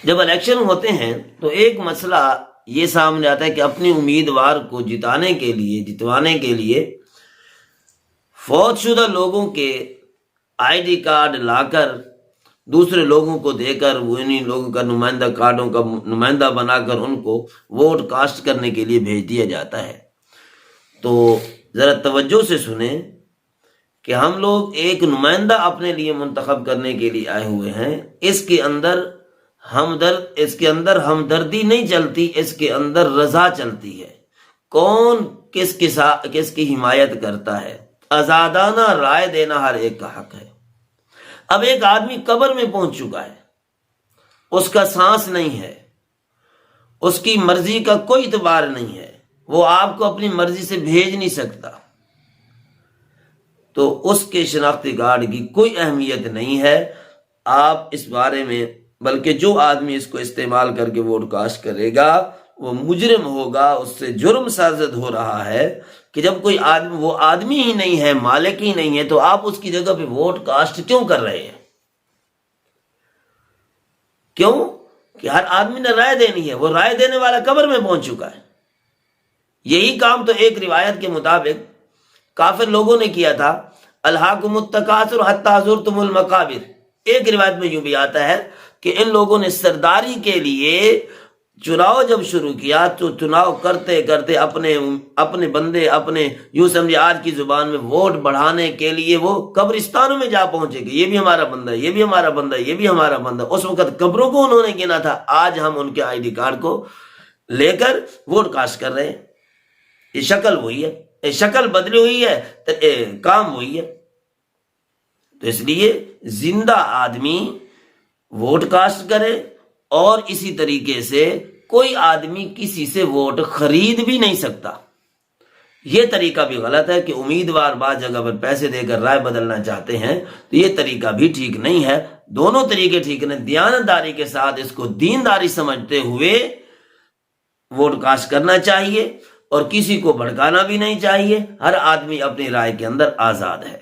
جب الیکشن ہوتے ہیں تو ایک مسئلہ یہ سامنے آتا ہے کہ اپنی امیدوار کو جتوانے کے لیے فوت شدہ لوگوں کے آئی ڈی کارڈ لا کر دوسرے لوگوں کو دے کر وہ انہیں لوگوں کا نمائندہ کارڈوں کا نمائندہ بنا کر ان کو ووٹ کاسٹ کرنے کے لیے بھیج دیا جاتا ہے۔ تو ذرا توجہ سے سنیں کہ ہم لوگ ایک نمائندہ اپنے لیے منتخب کرنے کے لیے آئے ہوئے ہیں، اس کے اندر ہمدردی نہیں چلتی، اس کے اندر رضا چلتی ہے۔ کون کس کی حمایت کرتا ہے، آزادانہ رائے دینا ہر ایک کا حق ہے۔ اب ایک آدمی قبر میں پہنچ چکا ہے، اس کا سانس نہیں ہے، اس کی مرضی کا کوئی اعتبار نہیں ہے، وہ آپ کو اپنی مرضی سے بھیج نہیں سکتا، تو اس کے شناختی کارڈ کی کوئی اہمیت نہیں ہے۔ آپ اس بارے میں، بلکہ جو آدمی اس کو استعمال کر کے ووٹ کاسٹ کرے گا وہ مجرم ہوگا، اس سے جرم سرزد ہو رہا ہے کہ جب کوئی آدمی، وہ آدمی ہی نہیں ہے، مالک ہی نہیں ہے، تو آپ اس کی جگہ پہ ووٹ کاسٹ کیوں کر رہے ہیں؟ کیوں کہ ہر آدمی نے رائے دینی ہے، وہ رائے دینے والا قبر میں پہنچ چکا ہے۔ یہی کام تو ایک روایت کے مطابق کافر لوگوں نے کیا تھا، الہاکم التکاثر حتی زرتم المقابر۔ ایک روایت میں یوں بھی آتا ہے کہ ان لوگوں نے سرداری کے لیے چناؤ جب شروع کیا تو چناؤ کرتے کرتے اپنے بندے، یوں سمجھے آج کی زبان میں ووٹ بڑھانے کے لیے وہ قبرستانوں میں جا پہنچے گے، یہ بھی ہمارا بندہ ہے، یہ بھی ہمارا بندہ ہے، یہ بھی ہمارا بندہ ہے۔ اس وقت قبروں کو انہوں نے گنا تھا، آج ہم ان کے آئی ڈی کارڈ کو لے کر ووٹ کاسٹ کر رہے ہیں۔ یہ شکل وہی ہے، یہ شکل بدلی ہوئی ہے، کام وہی ہے۔ تو اس لیے زندہ آدمی ووٹ کاسٹ کرے، اور اسی طریقے سے کوئی آدمی کسی سے ووٹ خرید بھی نہیں سکتا۔ یہ طریقہ بھی غلط ہے کہ امیدوار بعض جگہ پر پیسے دے کر رائے بدلنا چاہتے ہیں، تو یہ طریقہ بھی ٹھیک نہیں ہے۔ دونوں طریقے ٹھیک نہیں، دیانتداری کے ساتھ اس کو دینداری سمجھتے ہوئے ووٹ کاسٹ کرنا چاہیے، اور کسی کو بھڑکانا بھی نہیں چاہیے۔ ہر آدمی اپنی رائے کے اندر آزاد ہے۔